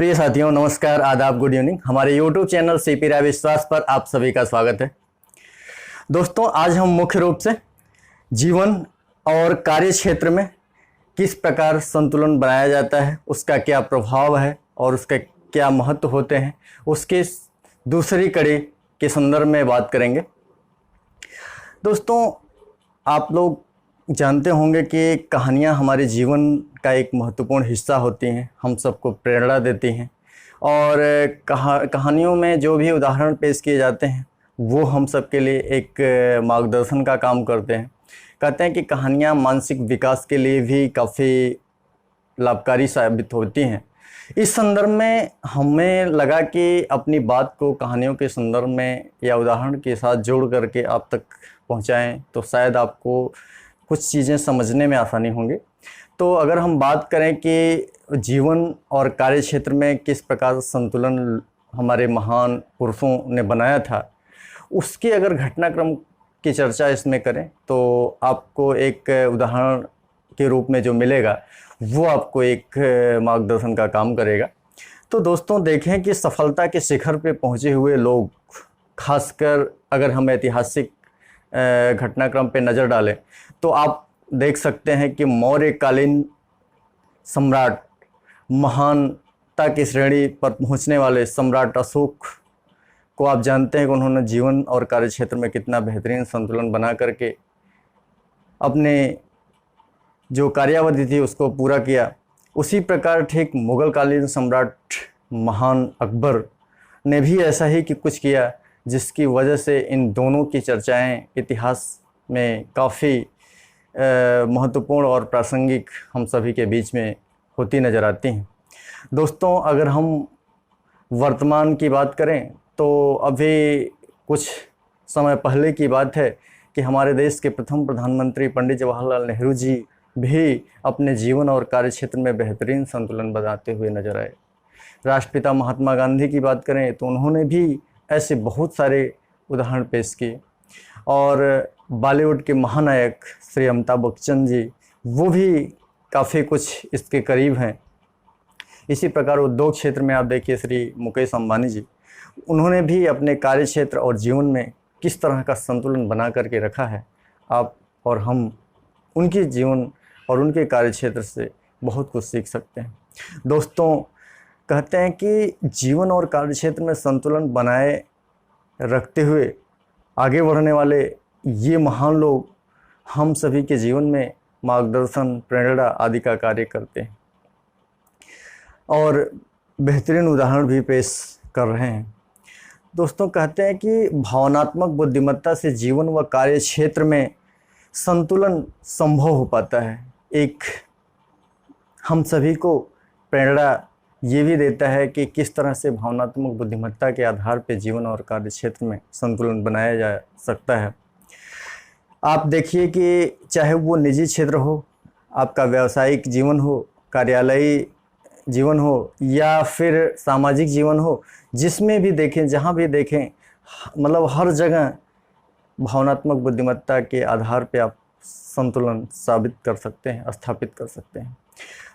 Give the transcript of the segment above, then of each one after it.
प्रिय साथियों, नमस्कार, आदाब, गुड इवनिंग। हमारे YouTube चैनल सीपी राय विश्वास पर आप सभी का स्वागत है। दोस्तों, आज हम मुख्य रूप से जीवन और कार्य क्षेत्र में किस प्रकार संतुलन बनाया जाता है, उसका क्या प्रभाव है और उसके क्या महत्व होते हैं, उसके दूसरी कड़ी के संदर्भ में बात करेंगे। दोस्तों, आप लोग जानते होंगे कि कहानियाँ हमारे जीवन का एक महत्वपूर्ण हिस्सा होती हैं, हम सबको प्रेरणा देती हैं और कहानियों में जो भी उदाहरण पेश किए जाते हैं वो हम सब के लिए एक मार्गदर्शन का काम करते हैं। कहते हैं कि कहानियाँ मानसिक विकास के लिए भी काफ़ी लाभकारी साबित होती हैं। इस संदर्भ में हमें लगा कि अपनी बात को कहानियों के संदर्भ में या उदाहरण के साथ जोड़ करके आप तक पहुंचाएं तो शायद आपको कुछ चीज़ें समझने में आसानी होंगी। तो अगर हम बात करें कि जीवन और कार्य क्षेत्र में किस प्रकार संतुलन हमारे महान पुरुषों ने बनाया था, उसके अगर घटनाक्रम की चर्चा इसमें करें तो आपको एक उदाहरण के रूप में जो मिलेगा वो आपको एक मार्गदर्शन का काम करेगा। तो दोस्तों, देखें कि सफलता के शिखर पे पहुंचे हुए लोग, खासकर अगर हम ऐतिहासिक घटनाक्रम पे नज़र डालें तो आप देख सकते हैं कि मौर्यकालीन सम्राट, महानता की श्रेणी पर पहुंचने वाले सम्राट अशोक को आप जानते हैं कि उन्होंने जीवन और कार्य क्षेत्र में कितना बेहतरीन संतुलन बना करके अपने जो कार्यावधि थी उसको पूरा किया। उसी प्रकार ठीक मुग़लकालीन सम्राट महान अकबर ने भी ऐसा ही कि कुछ किया, जिसकी वजह से इन दोनों की चर्चाएं इतिहास में काफ़ी महत्वपूर्ण और प्रासंगिक हम सभी के बीच में होती नज़र आती हैं। दोस्तों, अगर हम वर्तमान की बात करें तो अभी कुछ समय पहले की बात है कि हमारे देश के प्रथम प्रधानमंत्री पंडित जवाहरलाल नेहरू जी भी अपने जीवन और कार्य क्षेत्र में बेहतरीन संतुलन बनाते हुए नजर आए। राष्ट्रपिता महात्मा गांधी की बात करें तो उन्होंने भी ऐसे बहुत सारे उदाहरण पेश किए और बॉलीवुड के महानायक श्री अमिताभ बच्चन जी, वो भी काफ़ी कुछ इसके करीब हैं। इसी प्रकार उद्योग क्षेत्र में आप देखिए श्री मुकेश अंबानी जी, उन्होंने भी अपने कार्य क्षेत्र और जीवन में किस तरह का संतुलन बना करके रखा है। आप और हम उनके जीवन और उनके कार्य क्षेत्र से बहुत कुछ सीख सकते हैं। दोस्तों, कहते हैं कि जीवन और कार्य क्षेत्र में संतुलन बनाए रखते हुए आगे बढ़ने वाले ये महान लोग हम सभी के जीवन में मार्गदर्शन, प्रेरणा आदि का कार्य करते हैं और बेहतरीन उदाहरण भी पेश कर रहे हैं। दोस्तों, कहते हैं कि भावनात्मक बुद्धिमत्ता से जीवन व कार्य क्षेत्र में संतुलन संभव हो पाता है। एक हम सभी को प्रेरणा ये भी देता है कि किस तरह से भावनात्मक बुद्धिमत्ता के आधार पर जीवन और कार्य क्षेत्र में संतुलन बनाया जा सकता है। आप देखिए कि चाहे वो निजी क्षेत्र हो, आपका व्यावसायिक जीवन हो, कार्यालयी जीवन हो या फिर सामाजिक जीवन हो, जिसमें भी देखें, जहाँ भी देखें, मतलब हर जगह भावनात्मक बुद्धिमत्ता के आधार पे आप संतुलन साबित कर सकते हैं, स्थापित कर सकते हैं।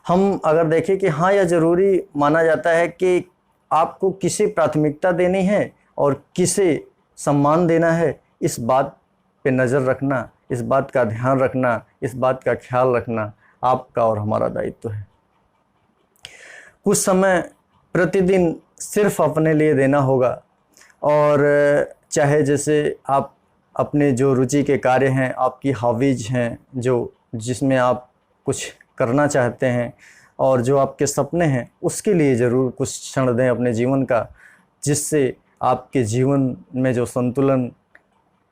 हम अगर देखें कि हाँ, यह ज़रूरी माना जाता है कि आपको किसे प्राथमिकता देनी है और किसे सम्मान देना है, इस बात पे नज़र रखना, इस बात का ध्यान रखना, इस बात का ख्याल रखना आपका और हमारा दायित्व है। कुछ समय प्रतिदिन सिर्फ अपने लिए देना होगा और चाहे जैसे आप अपने जो रुचि के कार्य हैं, आपकी हॉबीज हैं, जो जिसमें आप कुछ करना चाहते हैं और जो आपके सपने हैं, उसके लिए ज़रूर कुछ क्षण दें अपने जीवन का, जिससे आपके जीवन में जो संतुलन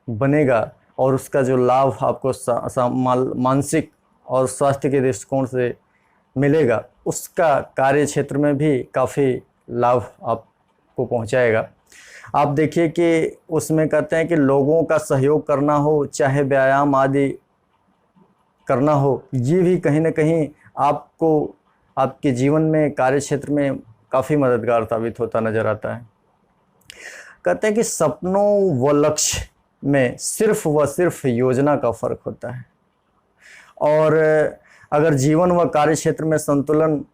बनेगा और उसका जो लाभ आपको मानसिक और स्वास्थ्य के दृष्टिकोण से मिलेगा, उसका कार्य क्षेत्र में भी काफ़ी लाभ आपको पहुंचाएगा। आप देखिए कि उसमें कहते हैं कि लोगों का सहयोग करना हो, चाहे व्यायाम आदि करना हो, ये भी कहीं ना कहीं आपको आपके जीवन में, कार्य क्षेत्र में काफ़ी मददगार साबित होता नज़र आता है। कहते हैं कि सपनों व लक्ष्य में सिर्फ व सिर्फ योजना का फ़र्क होता है और अगर जीवन व कार्य क्षेत्र में संतुलन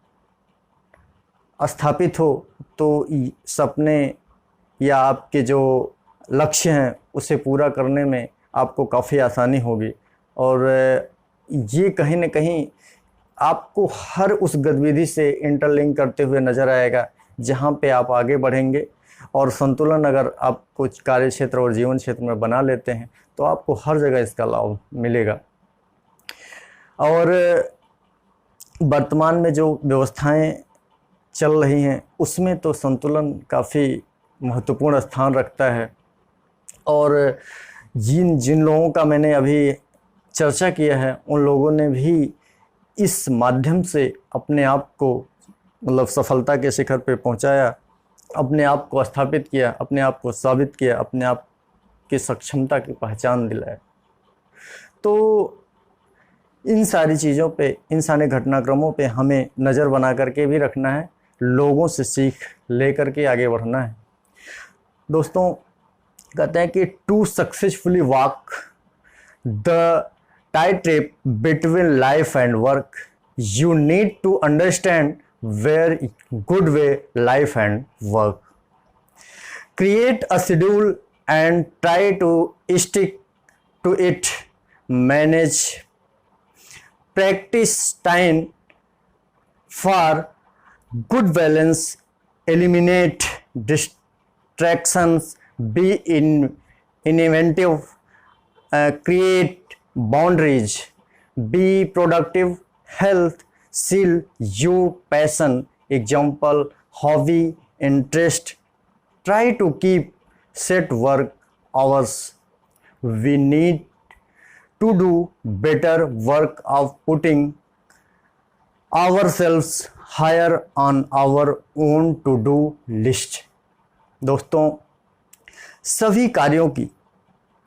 स्थापित हो तो सपने या आपके जो लक्ष्य हैं उसे पूरा करने में आपको काफ़ी आसानी होगी। और ये कहीं न कहीं आपको हर उस गतिविधि से इंटरलिंक करते हुए नज़र आएगा जहाँ पे आप आगे बढ़ेंगे। और संतुलन अगर आप कुछ कार्य क्षेत्र और जीवन क्षेत्र में बना लेते हैं तो आपको हर जगह इसका लाभ मिलेगा। और वर्तमान में जो व्यवस्थाएं चल रही हैं उसमें तो संतुलन काफ़ी महत्वपूर्ण स्थान रखता है। और जिन जिन लोगों का मैंने अभी चर्चा किया है उन लोगों ने भी इस माध्यम से अपने आप को मतलब सफलता के शिखर पे पहुंचाया, अपने आप को स्थापित किया, अपने आप को साबित किया, अपने आप की सक्षमता की पहचान दिलाया। तो इन सारी चीज़ों पे, इन सारे घटनाक्रमों पे हमें नज़र बना करके भी रखना है, लोगों से सीख ले करके आगे बढ़ना है। दोस्तों कहते हैं कि to successfully walk the tight between life and work you need to understand where good way life and work. Create a schedule and try to stick to it. Manage practice time for good balance, eliminate distractions, be inventive, create boundaries, be productive, health, seal you passion, example, hobby, interest, try to keep set work hours. We need to do better work of putting ourselves higher on our own to do list। दोस्तों सभी कार्यों की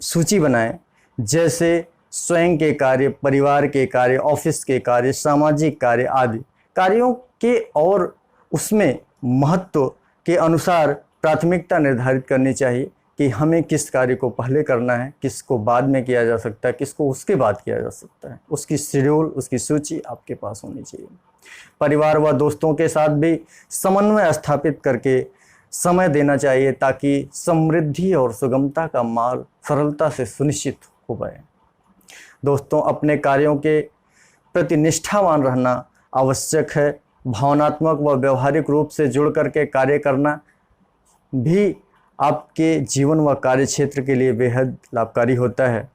सूची बनाएं, जैसे स्वयं के कार्य, परिवार के कार्य, ऑफिस के कार्य, सामाजिक कार्य आदि कार्यों के, और उसमें महत्व के अनुसार प्राथमिकता निर्धारित करनी चाहिए कि हमें किस कार्य को पहले करना है, किसको बाद में किया जा सकता है, किसको उसके बाद किया जा सकता है। उसकी शेड्यूल, उसकी सूची आपके पास होनी चाहिए। परिवार व दोस्तों के साथ भी समन्वय स्थापित करके समय देना चाहिए ताकि समृद्धि और सुगमता का मार्ग सरलता से सुनिश्चित हो पाए। दोस्तों अपने कार्यों के प्रति निष्ठावान रहना आवश्यक है। भावनात्मक व व्यवहारिक रूप से जुड़ करके कार्य करना भी आपके जीवन व कार्य क्षेत्र के लिए बेहद लाभकारी होता है।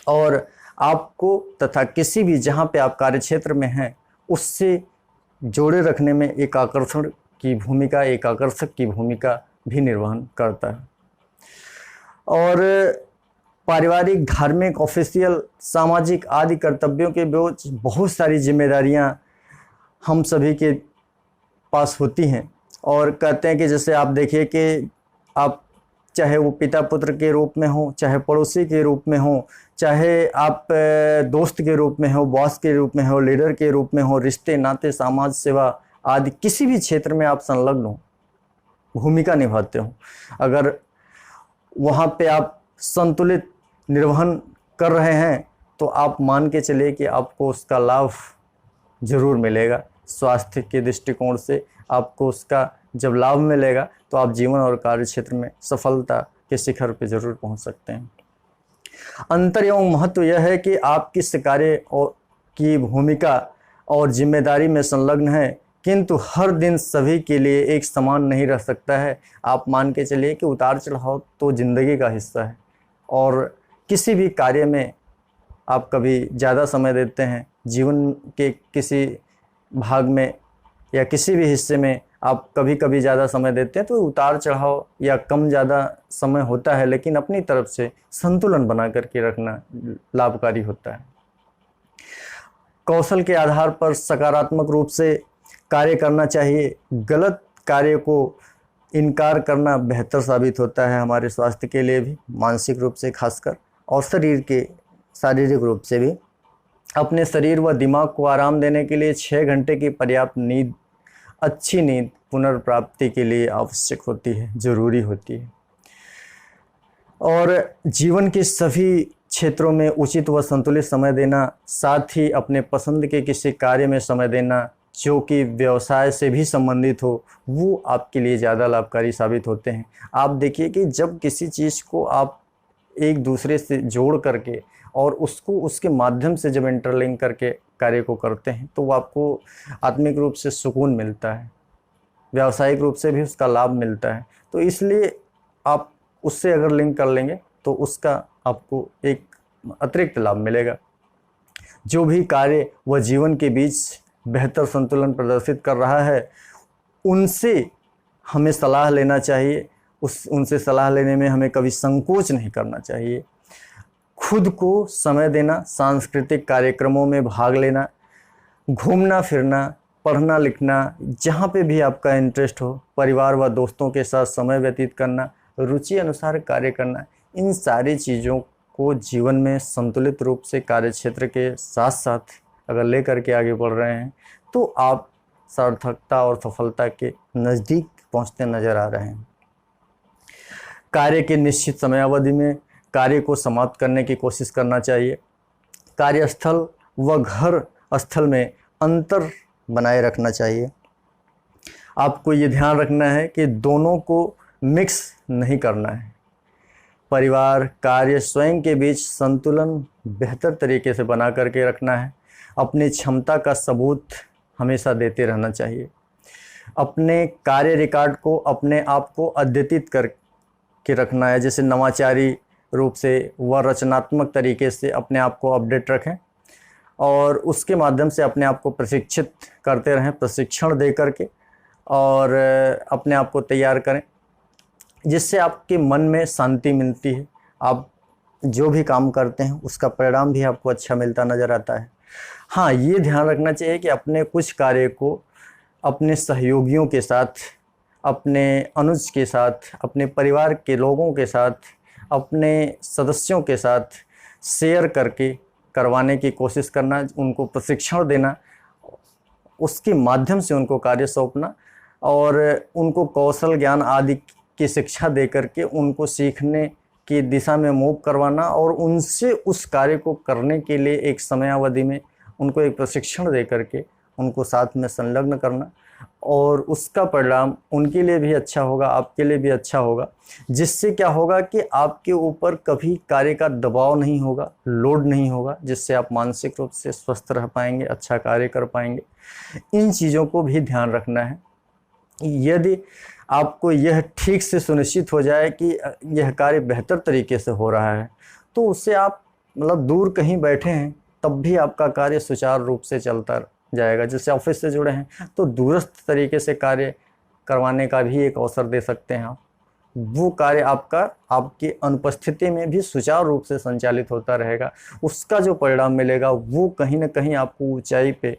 और आपको तथा किसी भी जहाँ पे आप कार्य क्षेत्र में हैं उससे जोड़े रखने में एक आकर्षण की भूमिका, एक आकर्षक की भूमिका भी निर्वहन करता है। और पारिवारिक, धार्मिक, ऑफिशियल, सामाजिक आदि कर्तव्यों के बीच बहुत सारी जिम्मेदारियां हम सभी के पास होती हैं। और कहते हैं कि जैसे आप देखिए कि आप चाहे वो पिता पुत्र के रूप में हो, चाहे पड़ोसी के रूप में हो, चाहे आप दोस्त के रूप में हो, बॉस के रूप में हो, लीडर के रूप में हो, रिश्ते नाते, समाज सेवा आदि किसी भी क्षेत्र में आप संलग्न हो, भूमिका निभाते हो, अगर वहाँ पे आप संतुलित निर्वहन कर रहे हैं तो आप मान के चलिए कि आपको उसका लाभ ज़रूर मिलेगा। स्वास्थ्य के दृष्टिकोण से आपको उसका जब लाभ मिलेगा तो आप जीवन और कार्य क्षेत्र में सफलता के शिखर पर जरूर पहुंच सकते हैं। अंतर एवं महत्व यह है कि आप किस कार्य और की भूमिका और जिम्मेदारी में संलग्न है, किंतु हर दिन सभी के लिए एक समान नहीं रह सकता है। आप मान के चलिए कि उतार चढ़ाव तो ज़िंदगी का हिस्सा है, और किसी भी कार्य में आप कभी ज़्यादा समय देते हैं, जीवन के किसी भाग में या किसी भी हिस्से में आप कभी कभी ज़्यादा समय देते हैं, तो उतार चढ़ाव या कम ज़्यादा समय होता है, लेकिन अपनी तरफ से संतुलन बना करके रखना लाभकारी होता है। कौशल के आधार पर सकारात्मक रूप से कार्य करना चाहिए। गलत कार्य को इनकार करना बेहतर साबित होता है हमारे स्वास्थ्य के लिए भी, मानसिक रूप से खासकर, और शारीरिक रूप से भी। अपने शरीर व दिमाग को आराम देने के लिए 6 घंटे की पर्याप्त नींद, अच्छी नींद पुनर्प्राप्ति के लिए आवश्यक होती है, ज़रूरी होती है। और जीवन के सभी क्षेत्रों में उचित व संतुलित समय देना, साथ ही अपने पसंद के किसी कार्य में समय देना जो कि व्यवसाय से भी संबंधित हो, वो आपके लिए ज़्यादा लाभकारी साबित होते हैं। आप देखिए कि जब किसी चीज़ को आप एक दूसरे से जोड़ करके और उसको उसके माध्यम से जब इंटरलिंक करके कार्य को करते हैं, तो वो आपको आत्मिक रूप से सुकून मिलता है, व्यावसायिक रूप से भी उसका लाभ मिलता है। तो इसलिए आप उससे अगर लिंक कर लेंगे तो उसका आपको एक अतिरिक्त लाभ मिलेगा। जो भी कार्य वह जीवन के बीच बेहतर संतुलन प्रदर्शित कर रहा है, उनसे हमें सलाह लेना चाहिए। उनसे सलाह लेने में हमें कभी संकोच नहीं करना चाहिए। खुद को समय देना, सांस्कृतिक कार्यक्रमों में भाग लेना, घूमना फिरना, पढ़ना लिखना, जहाँ पे भी आपका इंटरेस्ट हो, परिवार व दोस्तों के साथ समय व्यतीत करना, रुचि अनुसार कार्य करना, इन सारी चीज़ों को जीवन में संतुलित रूप से कार्यक्षेत्र के साथ साथ अगर ले करके आगे बढ़ रहे हैं, तो आप सार्थकता और सफलता के नज़दीक पहुंचते नज़र आ रहे हैं। कार्य के निश्चित समयावधि में कार्य को समाप्त करने की कोशिश करना चाहिए। कार्यस्थल व घर स्थल में अंतर बनाए रखना चाहिए। आपको ये ध्यान रखना है कि दोनों को मिक्स नहीं करना है। परिवार, कार्य, स्वयं के बीच संतुलन बेहतर तरीके से बना करके रखना है। अपनी क्षमता का सबूत हमेशा देते रहना चाहिए। अपने कार्य रिकॉर्ड को, अपने आप को अद्यतित करके रखना है। जैसे नवाचारी रूप से व रचनात्मक तरीके से अपने आप को अपडेट रखें और उसके माध्यम से अपने आप को प्रशिक्षित करते रहें, प्रशिक्षण दे करके, और अपने आप को तैयार करें, जिससे आपके मन में शांति मिलती है। आप जो भी काम करते हैं उसका परिणाम भी आपको अच्छा मिलता नज़र आता है। हाँ, ये ध्यान रखना चाहिए कि अपने कुछ कार्य को अपने सहयोगियों के साथ, अपने अनुज के साथ, अपने परिवार के लोगों के साथ, अपने सदस्यों के साथ शेयर करके करवाने की कोशिश करना, उनको प्रशिक्षण देना, उसके माध्यम से उनको कार्य सौंपना और उनको कौशल ज्ञान आदि की शिक्षा दे करके उनको सीखने की दिशा में मूव करवाना और उनसे उस कार्य को करने के लिए एक समयावधि में उनको एक प्रशिक्षण दे करके उनको साथ में संलग्न करना, और उसका परिणाम उनके लिए भी अच्छा होगा, आपके लिए भी अच्छा होगा। जिससे क्या होगा कि आपके ऊपर कभी कार्य का दबाव नहीं होगा, लोड नहीं होगा, जिससे आप मानसिक रूप से स्वस्थ रह पाएंगे, अच्छा कार्य कर पाएंगे। इन चीज़ों को भी ध्यान रखना है। यदि आपको यह ठीक से सुनिश्चित हो जाए कि यह कार्य बेहतर तरीके से हो रहा है, तो उससे आप मतलब दूर कहीं बैठे हैं तब भी आपका कार्य सुचारू रूप से चलता जाएगा। जैसे ऑफिस से जुड़े हैं तो दूरस्थ तरीके से कार्य करवाने का भी एक अवसर दे सकते हैं आप। वो कार्य आपका आपकी अनुपस्थिति में भी सुचारू रूप से संचालित होता रहेगा। उसका जो परिणाम मिलेगा वो कहीं ना कहीं आपको ऊंचाई पे,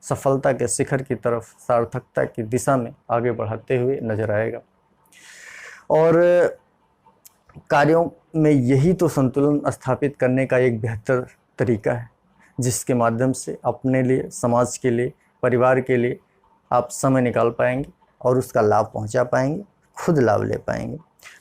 सफलता के शिखर की तरफ, सार्थकता की दिशा में आगे बढ़ाते हुए नजर आएगा। और कार्यों में यही तो संतुलन स्थापित करने का एक बेहतर तरीका है, जिसके माध्यम से अपने लिए, समाज के लिए, परिवार के लिए आप समय निकाल पाएंगे और उसका लाभ पहुंचा पाएंगे, खुद लाभ ले पाएंगे।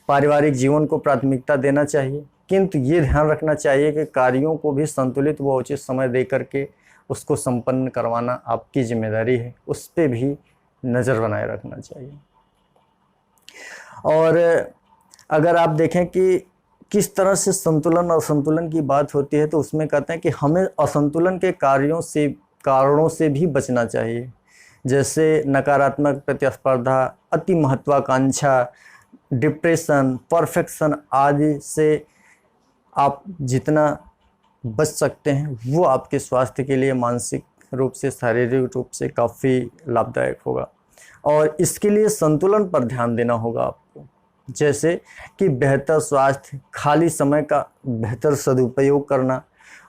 पारिवारिक जीवन को प्राथमिकता देना चाहिए, किंतु ये ध्यान रखना चाहिए कि कार्यों को भी संतुलित व उचित समय दे करके उसको संपन्न करवाना आपकी जिम्मेदारी है। उस पर भी नज़र बनाए रखना चाहिए। और अगर आप देखें कि किस तरह से संतुलन और संतुलन की बात होती है, तो उसमें कहते हैं कि हमें असंतुलन के कारणों से भी बचना चाहिए। जैसे नकारात्मक प्रतिस्पर्धा, अति महत्वाकांक्षा, डिप्रेशन, परफेक्शन आदि से आप जितना बच सकते हैं वो आपके स्वास्थ्य के लिए मानसिक रूप से, शारीरिक रूप से काफ़ी लाभदायक होगा। और इसके लिए संतुलन पर ध्यान देना होगा आपको, जैसे कि बेहतर स्वास्थ्य, खाली समय का बेहतर सदुपयोग करना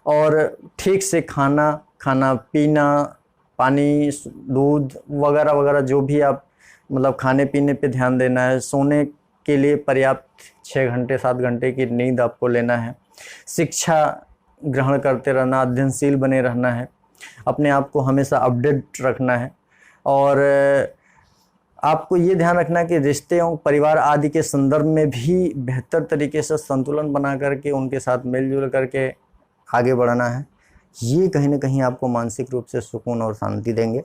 और ठीक से खाना पीना, पानी, दूध वगैरह वगैरह जो भी आप मतलब खाने पीने पे ध्यान देना है। सोने के लिए पर्याप्त 6 घंटे 7 घंटे की नींद आपको लेना है। शिक्षा ग्रहण करते रहना, अध्ययनशील बने रहना है, अपने आप को हमेशा अपडेट रखना है। और आपको ये ध्यान रखना है कि रिश्ते और परिवार आदि के संदर्भ में भी बेहतर तरीके से संतुलन बना करके उनके साथ मिलजुल करके आगे बढ़ना है। ये कहीं ना कहीं आपको मानसिक रूप से सुकून और शांति देंगे।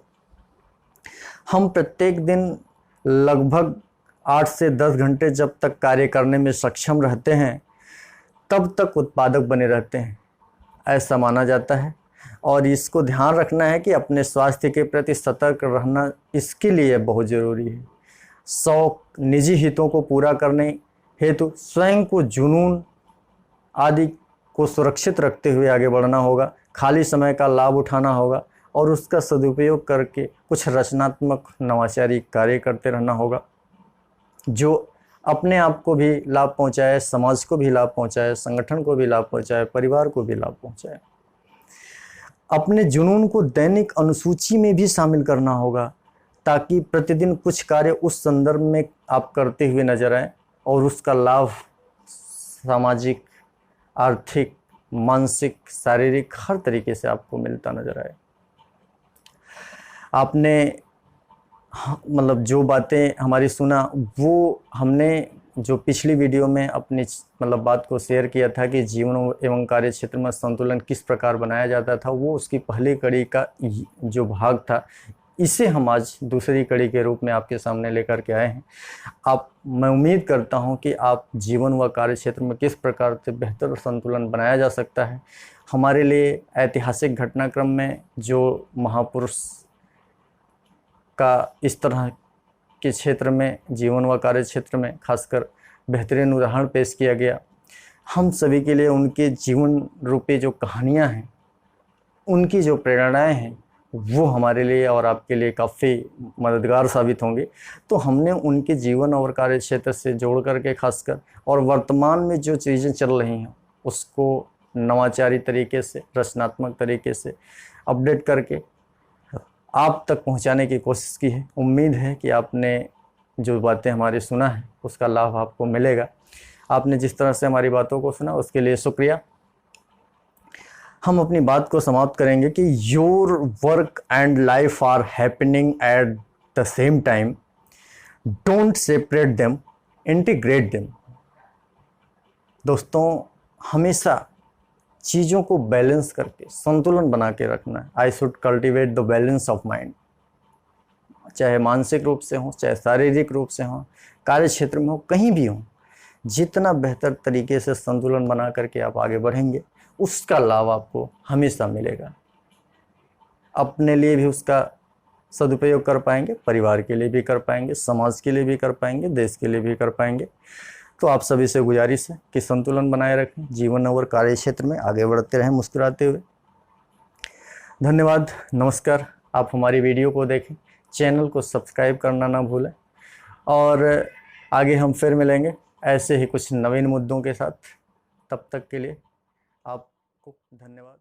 हम प्रत्येक दिन लगभग 8 से 10 घंटे जब तक कार्य करने में सक्षम रहते हैं तब तक उत्पादक बने रहते हैं, ऐसा माना जाता है। और इसको ध्यान रखना है कि अपने स्वास्थ्य के प्रति सतर्क रहना इसके लिए बहुत ज़रूरी है। शौक, निजी हितों को पूरा करने हेतु स्वयं को जुनून आदि को सुरक्षित रखते हुए आगे बढ़ना होगा। खाली समय का लाभ उठाना होगा और उसका सदुपयोग करके कुछ रचनात्मक नवाचारी कार्य करते रहना होगा जो अपने आप को भी लाभ पहुंचाए, समाज को भी लाभ पहुंचाए, संगठन को भी लाभ पहुंचाए, परिवार को भी लाभ पहुंचाए। अपने जुनून को दैनिक अनुसूची में भी शामिल करना होगा ताकि प्रतिदिन कुछ कार्य उस संदर्भ में आप करते हुए नजर आए और उसका लाभ सामाजिक, आर्थिक, मानसिक, शारीरिक हर तरीके से आपको मिलता नजर आए। आपने मतलब जो बातें हमारी सुना वो हमने जो पिछली वीडियो में अपनी मतलब बात को शेयर किया था कि जीवन एवं कार्य क्षेत्र में संतुलन किस प्रकार बनाया जाता था, वो उसकी पहली कड़ी का जो भाग था, इसे हम आज दूसरी कड़ी के रूप में आपके सामने लेकर के आए हैं। मैं उम्मीद करता हूं कि आप जीवन व कार्य क्षेत्र में किस प्रकार से बेहतर संतुलन बनाया जा सकता है। हमारे लिए ऐतिहासिक घटनाक्रम में जो महापुरुष का इस तरह के क्षेत्र में, जीवन व कार्य क्षेत्र में खासकर बेहतरीन उदाहरण पेश किया गया, हम सभी के लिए उनके जीवन रूपी जो कहानियां हैं, उनकी जो प्रेरणाएं हैं, वो हमारे लिए और आपके लिए काफ़ी मददगार साबित होंगे। तो हमने उनके जीवन और कार्य क्षेत्र से जोड़ करके खासकर और वर्तमान में जो चीज़ें चल रही हैं उसको नवाचारी तरीके से, रचनात्मक तरीके से अपडेट करके आप तक पहुंचाने की कोशिश की है। उम्मीद है कि आपने जो बातें हमारी सुना है उसका लाभ आपको मिलेगा। आपने जिस तरह से हमारी बातों को सुना उसके लिए शुक्रिया। हम अपनी बात को समाप्त करेंगे कि your work and life are happening at the same time, don't separate them, integrate them. दोस्तों, हमेशा चीज़ों को बैलेंस करके संतुलन बना के रखना है। I should cultivate the balance of mind, चाहे मानसिक रूप से हो, चाहे शारीरिक रूप से हो, कार्य क्षेत्र में हो, कहीं भी हो। जितना बेहतर तरीके से संतुलन बना करके आप आगे बढ़ेंगे उसका लाभ आपको हमेशा मिलेगा। अपने लिए भी उसका सदुपयोग कर पाएंगे, परिवार के लिए भी कर पाएंगे, समाज के लिए भी कर पाएंगे, देश के लिए भी कर पाएंगे। तो आप सभी से गुजारिश है कि संतुलन बनाए रखें, जीवन और कार्य क्षेत्र में आगे बढ़ते रहें मुस्कुराते हुए। धन्यवाद, नमस्कार। आप हमारी वीडियो को देखें, चैनल को सब्सक्राइब करना ना भूलें और आगे हम फिर मिलेंगे ऐसे ही कुछ नवीन मुद्दों के साथ। तब तक के लिए आपको धन्यवाद।